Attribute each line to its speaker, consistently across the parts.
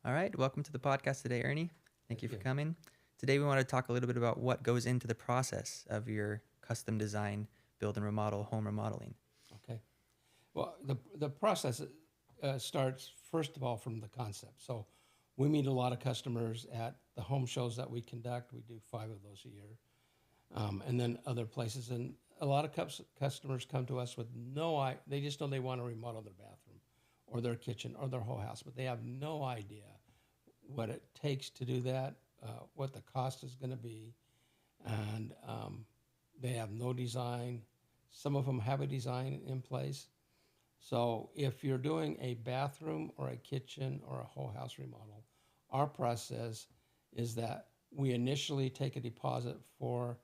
Speaker 1: All right, welcome to the podcast today, Ernie. Thank you for
Speaker 2: you.
Speaker 1: coming. Today, we want to talk a little bit about what goes into the process of your custom design, build and remodel, home remodeling.
Speaker 2: Okay. Well, the process starts first of all from the concept. So we meet a lot of customers at the home shows that we conduct. We do 5 of those a year, and then other places. And a lot of customers come to us with they just know they want to remodel their bathroom, or their kitchen, or their whole house, but they have no idea what it takes to do that, what the cost is going to be, and they have no design. Some of them have a design in place. So if you're doing a bathroom or a kitchen or a whole house remodel, our process is that we initially take a deposit for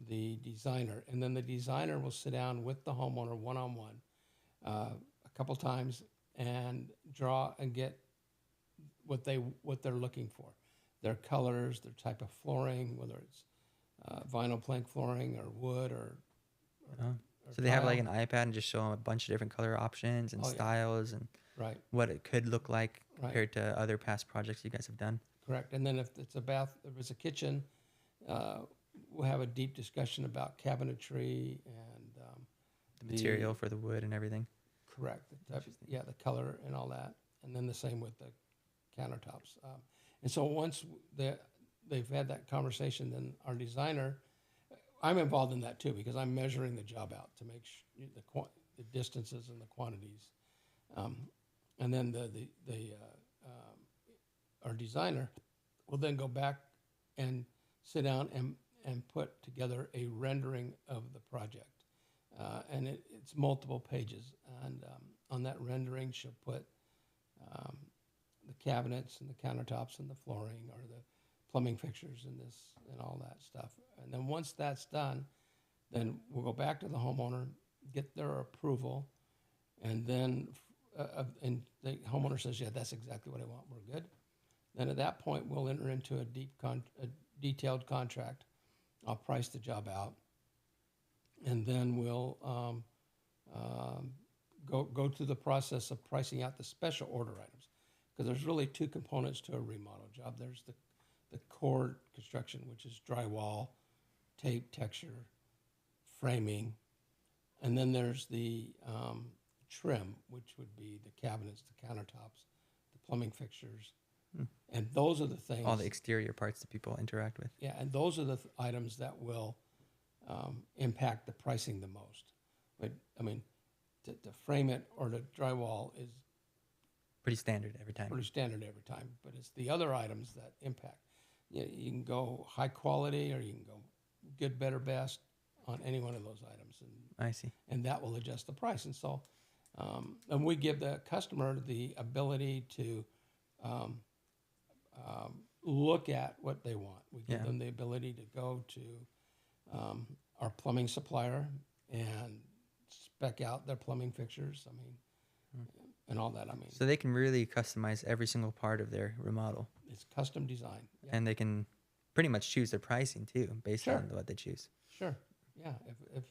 Speaker 2: the designer, and then the designer will sit down with the homeowner one-on-one a couple times and draw and get what they're looking for, their colors, their type of flooring, whether it's vinyl plank flooring or wood
Speaker 1: Oh.
Speaker 2: or
Speaker 1: So they have like
Speaker 2: tile.
Speaker 1: an iPad and just show them a bunch of different color options and
Speaker 2: Oh yeah,
Speaker 1: styles and
Speaker 2: right,
Speaker 1: what it could look like
Speaker 2: right,
Speaker 1: compared to other past projects you guys have done.
Speaker 2: correct. And then if it's a kitchen, uh, we'll have a deep discussion about cabinetry and
Speaker 1: The
Speaker 2: the
Speaker 1: material for the wood and everything.
Speaker 2: correct,
Speaker 1: Interesting.
Speaker 2: yeah, the color and all that. And then the same with the countertops. And so once they've had that conversation, then our designer, I'm involved in that too because I'm measuring the job out to make sure the distances and the quantities. Um, and then our designer will then go back and sit down and put together a rendering of the project. And it's multiple pages. And on that rendering, she'll put um, the cabinets and the countertops and the flooring or the plumbing fixtures and this and all that stuff. And then once that's done, then we'll go back to the homeowner, get their approval, and then and the homeowner says, yeah, that's exactly what I want. We're good. Then at that point, we'll enter into a detailed contract. I'll price the job out, and then we'll go through the process of pricing out the special order items, because there's really 2 components to a remodel job. There's the core construction, which is drywall, tape, texture, framing, and then there's the trim, which would be the cabinets, the countertops, the plumbing fixtures,
Speaker 1: Hmm.
Speaker 2: and those are the
Speaker 1: All the
Speaker 2: things.
Speaker 1: exterior parts that people interact with.
Speaker 2: Yeah, and those are the items that will impact the pricing the most. But I mean, to frame it or to drywall is
Speaker 1: Pretty standard every time.
Speaker 2: pretty standard every time. But it's the other items that impact. You can go high quality or you can go good, better, best on any one of those items,
Speaker 1: I see.
Speaker 2: and that will adjust the price. And so, and we give the customer the ability to look at what they want. We give
Speaker 1: Yeah.
Speaker 2: them the ability to go to our plumbing supplier and spec out their plumbing fixtures. I mean, and all that. I mean,
Speaker 1: So they can really customize every single part of their remodel,
Speaker 2: it's custom design. Yeah.
Speaker 1: and they can pretty much choose their pricing too, based
Speaker 2: Sure.
Speaker 1: on what they choose.
Speaker 2: Sure. Yeah. If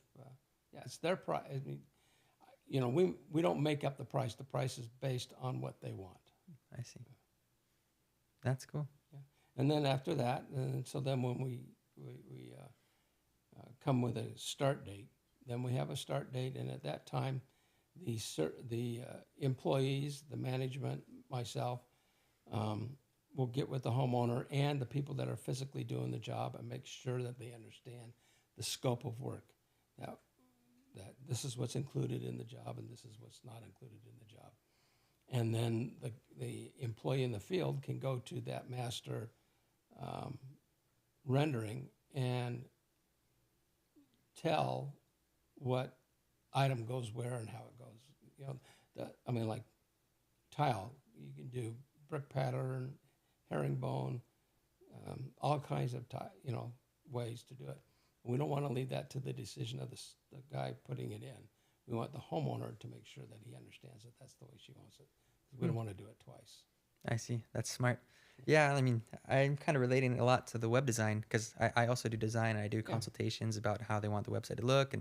Speaker 2: yeah, it's their price. I mean, we don't make up the price. The price is based on what they want.
Speaker 1: I see. That's cool.
Speaker 2: Yeah. And then after that, and so then when we come with a start date, then we have a start date, and at that time, the employees, the management, myself, will get with the homeowner and the people that are physically doing the job and make sure that they understand the scope of work. That this is what's included in the job and this is what's not included in the job. And then the employee in the field can go to that master rendering and tell what item goes where and how it goes. Like tile, you can do brick pattern, herringbone, all kinds of ways to do it. We don't want to leave that to the decision of the guy putting it in. We want the homeowner to make sure that he understands that that's the way she wants it. 'Cause we don't want to do it twice.
Speaker 1: I see. That's smart. Yeah, I mean, I'm kind of relating a lot to the web design because I also do design. And I do
Speaker 2: Yeah.
Speaker 1: consultations about how they want the website to look,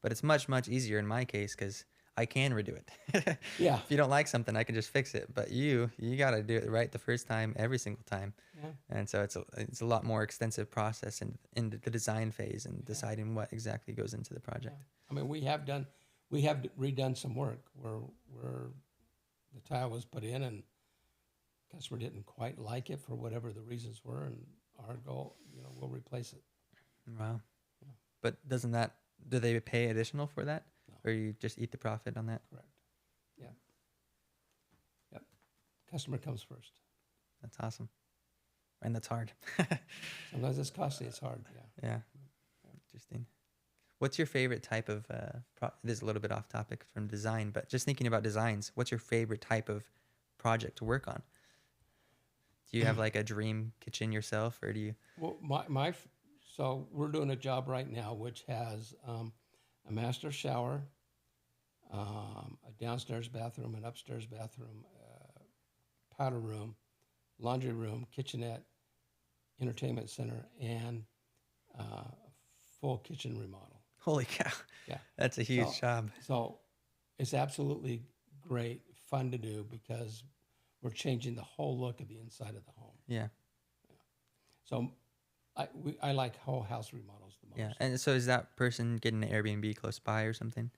Speaker 1: but it's much, much easier in my case because I can redo it.
Speaker 2: Yeah,
Speaker 1: If you don't like something, I can just fix it. But you got to do it right the first time, every single time.
Speaker 2: yeah,
Speaker 1: And so it's a lot more extensive process in the design phase and
Speaker 2: yeah,
Speaker 1: deciding what exactly goes into the
Speaker 2: yeah.
Speaker 1: project.
Speaker 2: I mean, we have redone some work where the tile was put in and customer didn't quite like it for whatever the reasons were, and our goal, we'll replace it.
Speaker 1: Wow.
Speaker 2: Yeah.
Speaker 1: But do they pay additional for that?
Speaker 2: No,
Speaker 1: Or you just eat the profit on that?
Speaker 2: correct. Yeah, yep. Customer comes first.
Speaker 1: That's awesome. And that's hard.
Speaker 2: Sometimes it's costly. It's hard. Yeah.
Speaker 1: Yeah. Interesting. What's your favorite type of this is a little bit off topic from design, but just thinking about designs, what's your favorite type of project to work on? Do you have like a dream kitchen yourself, or do you?
Speaker 2: Well, so we're doing a job right now which has a master shower, a downstairs bathroom, an upstairs bathroom, powder room, laundry room, kitchenette, entertainment center, and a full kitchen remodel.
Speaker 1: Holy cow.
Speaker 2: Yeah.
Speaker 1: That's a huge job.
Speaker 2: So it's absolutely great, fun to do because we're changing the whole look of the inside of the home.
Speaker 1: Yeah.
Speaker 2: So I like whole house remodels the most.
Speaker 1: Yeah. And so is that person getting an Airbnb close by or something?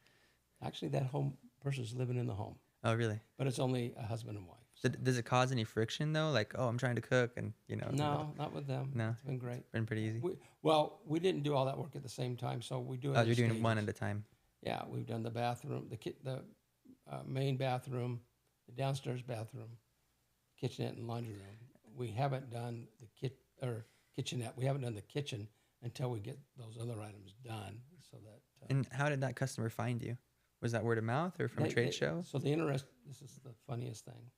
Speaker 2: Actually, that home person's living in the home,
Speaker 1: Oh, really?
Speaker 2: but it's only a husband and wife.
Speaker 1: Does it cause any friction though? Like, oh, I'm trying to cook and,
Speaker 2: No, not with them.
Speaker 1: No.
Speaker 2: It's been great.
Speaker 1: Been pretty easy.
Speaker 2: We didn't do all that work at the same time, so we do it.
Speaker 1: Oh,
Speaker 2: in
Speaker 1: you're doing
Speaker 2: stages.
Speaker 1: one at a time.
Speaker 2: Yeah, we've done the bathroom, the main bathroom, the downstairs bathroom, kitchenette, and laundry room. We haven't done the kitchenette. We haven't done the kitchen until we get those other items done, so that.
Speaker 1: And how did that customer find you? Was that word of mouth or from a trade show?
Speaker 2: So this is the funniest thing.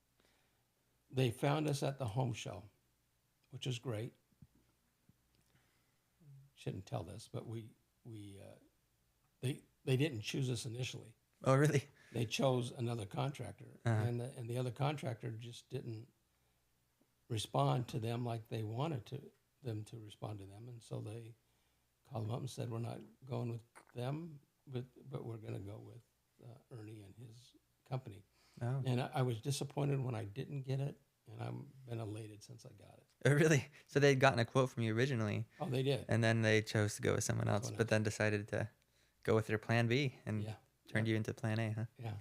Speaker 2: They found us at the home show, which is great. Shouldn't tell this, but they didn't choose us initially.
Speaker 1: Oh, really?
Speaker 2: They chose another contractor,
Speaker 1: Uh-huh.
Speaker 2: and the other contractor just didn't respond to them like they wanted them to respond to them, and so they called them up and said, "We're not going with them, but we're going to go with Ernie and his company."
Speaker 1: Oh.
Speaker 2: And I was disappointed when I didn't get it, and I've been elated since I got it.
Speaker 1: Oh, really? So they'd gotten a quote from you originally,
Speaker 2: Oh, they did.
Speaker 1: and then they chose to go with someone else, but then decided to go with their plan B and
Speaker 2: Yeah,
Speaker 1: turned you into plan A, huh?
Speaker 2: yeah.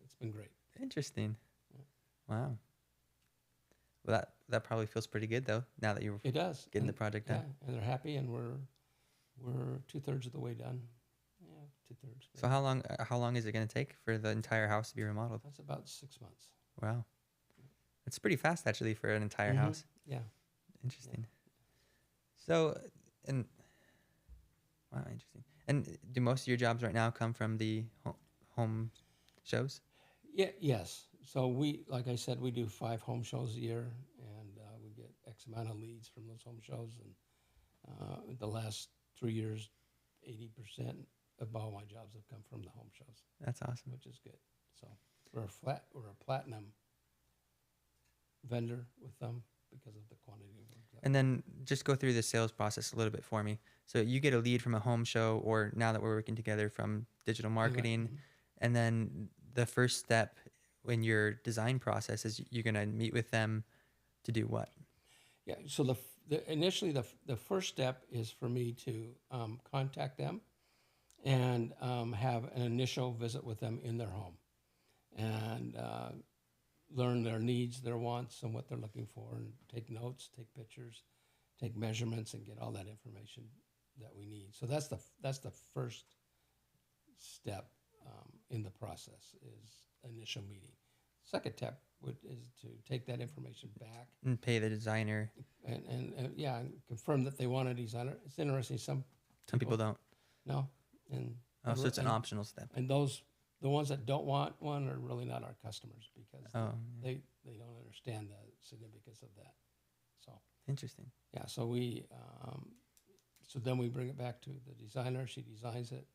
Speaker 2: It's been great.
Speaker 1: Interesting.
Speaker 2: Yeah.
Speaker 1: Wow. Well, that probably feels pretty good though, now that you're
Speaker 2: It does.
Speaker 1: getting the
Speaker 2: And-
Speaker 1: project
Speaker 2: Yeah,
Speaker 1: done.
Speaker 2: and they're happy, and we're 2/3 of the way done. Yeah, 2/3.
Speaker 1: So how long is it going to take for the entire house to be remodeled?
Speaker 2: That's about 6 months.
Speaker 1: Wow. It's pretty fast actually for an entire
Speaker 2: Mhm.
Speaker 1: house.
Speaker 2: Yeah.
Speaker 1: Interesting. So, and wow, interesting. And do most of your jobs right now come from the home shows?
Speaker 2: Yeah. Yes. So like I said, we do 5 home shows a year, and we get X amount of leads from those home shows. And the last 3 years, 80% of all my jobs have come from the home shows,
Speaker 1: That's awesome.
Speaker 2: which is good. So we're a platinum vendor with them because of the quantity of work.
Speaker 1: And then just go through the sales process a little bit for me. So you get a lead from a home show, or now that we're working together from digital marketing,
Speaker 2: Mhm.
Speaker 1: and then the first step in your design process is you're going to meet with them to do what?
Speaker 2: Yeah. So initially the first step is for me to contact them and have an initial visit with them in their home, and learn their needs, their wants, and what they're looking for, and take notes, take pictures, take measurements, and get all that information that we need. So that's the first step in the process is initial meeting. Second step is to take that information back
Speaker 1: And pay the designer.
Speaker 2: and yeah, and confirm that they want a designer. It's interesting. Some
Speaker 1: People don't.
Speaker 2: no, and
Speaker 1: Oh, so it's an
Speaker 2: and-
Speaker 1: optional step.
Speaker 2: And the ones that don't want one are really not our customers because
Speaker 1: Oh,
Speaker 2: they don't understand the significance of that. So
Speaker 1: interesting.
Speaker 2: yeah, so so then we bring it back to the designer. She designs it.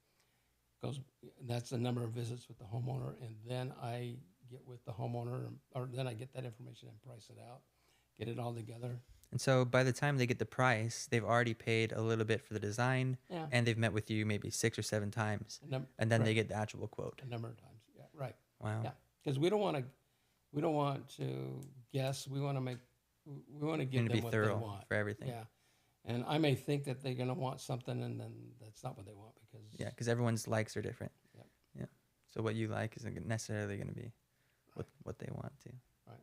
Speaker 2: That's the number of visits with the homeowner, and then I get with the homeowner, or then I get that information and price it out, get it all together.
Speaker 1: And so by the time they get the price, they've already paid a little bit for the design,
Speaker 2: Yeah,
Speaker 1: and they've met with you maybe 6 or 7 times,
Speaker 2: a num-
Speaker 1: and then they
Speaker 2: right,
Speaker 1: get the actual quote.
Speaker 2: a number of times. Yeah,
Speaker 1: Wow.
Speaker 2: Yeah, because we don't want to guess. We want to
Speaker 1: You're
Speaker 2: give
Speaker 1: gonna
Speaker 2: them
Speaker 1: be
Speaker 2: what they
Speaker 1: thorough
Speaker 2: want.
Speaker 1: for everything.
Speaker 2: Yeah, and I may think that they're going to want something, and then that's not what they want because
Speaker 1: Yeah, because everyone's likes are different.
Speaker 2: Yep.
Speaker 1: Yeah. So what you like isn't necessarily going to be
Speaker 2: Right.
Speaker 1: what they want to.
Speaker 2: Right.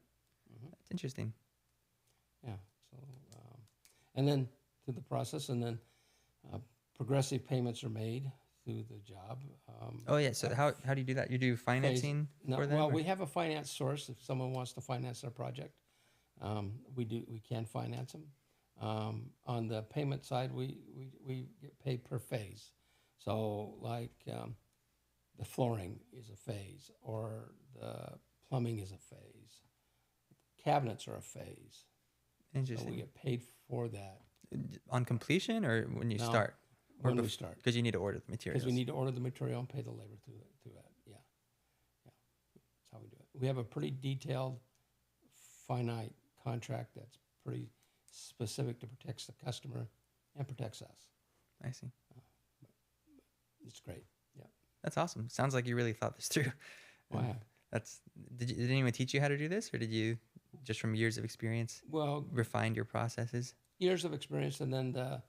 Speaker 2: Hmm.
Speaker 1: That's interesting.
Speaker 2: Yeah. So, and then through the process, and then uh, progressive payments are made through the job.
Speaker 1: Oh yeah. So how do you do that? You do financing
Speaker 2: No,
Speaker 1: for them?
Speaker 2: well,
Speaker 1: or-
Speaker 2: we have a finance source. If someone wants to finance their project, we can finance them. On the payment side, we get paid per phase. So like the flooring is a phase, or the plumbing is a phase. Cabinets are a phase. So
Speaker 1: Interesting.
Speaker 2: we get paid for that.
Speaker 1: On completion or when you
Speaker 2: No,
Speaker 1: start?
Speaker 2: when we start.
Speaker 1: Because you need to order the materials.
Speaker 2: Because we need to order the material and pay the labor through that. Yeah. Yeah. That's how we do it. We have a pretty detailed, finite contract that's pretty specific to protect the customer and protects us.
Speaker 1: I see.
Speaker 2: It's great. Yeah.
Speaker 1: That's awesome. Sounds like you really thought this through.
Speaker 2: Wow.
Speaker 1: And did anyone teach you how to do this, or did you just from years of experience
Speaker 2: Well,
Speaker 1: refine your processes?
Speaker 2: years of experience, and then the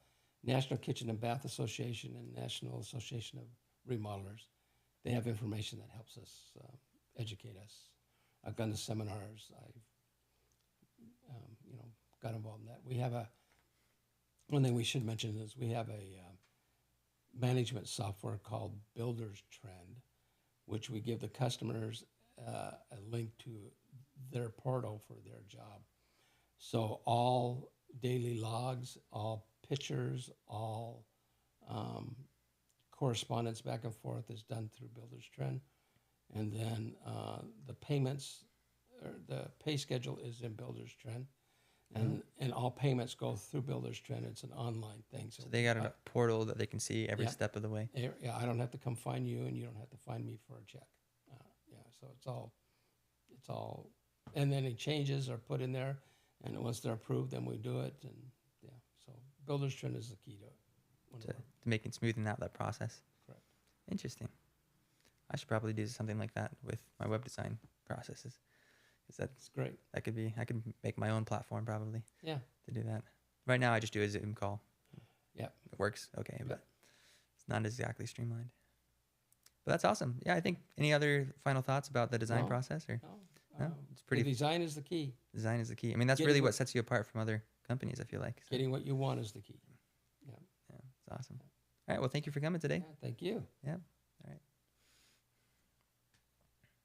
Speaker 2: National Kitchen and Bath Association and National Association of Remodelers, they have information that helps us educate us. I've gone to seminars. I've got involved in that. We have one thing we should mention is we have a management software called Builder's Trend, which we give the customers a link to their portal for their job. So all daily logs, all pictures, all correspondence back and forth is done through Builder's Trend. And then the payments, or the pay schedule is in Builder's Trend. And all payments go through Builder's Trend. It's an online thing.
Speaker 1: So they got a portal that they can see every
Speaker 2: Yeah.
Speaker 1: step of the way.
Speaker 2: Yeah, I don't have to come find you, and you don't have to find me for a check. Yeah, so it's all, and then any changes are put in there, and once they're approved, then we do it, and yeah. So Builder's Trend is the key to it.
Speaker 1: To making smoothing out that process.
Speaker 2: Correct.
Speaker 1: Interesting. I should probably do something like that with my web design processes, because
Speaker 2: It's great.
Speaker 1: I could make my own platform probably
Speaker 2: Yeah.
Speaker 1: to do that. Right now, I just do a Zoom call.
Speaker 2: Yeah.
Speaker 1: It works okay, but it's not exactly streamlined. But that's awesome. Yeah, I think any other final thoughts about the design
Speaker 2: No.
Speaker 1: process, or
Speaker 2: No,
Speaker 1: it's pretty.
Speaker 2: the design is the key.
Speaker 1: Design is the key. I mean, that's
Speaker 2: Getting
Speaker 1: really
Speaker 2: what-
Speaker 1: what sets you apart from other companies, I feel like. So,
Speaker 2: Getting what you want is the key.
Speaker 1: yeah, it's awesome. All right, well, thank you for coming today.
Speaker 2: Yeah, thank you.
Speaker 1: Yeah.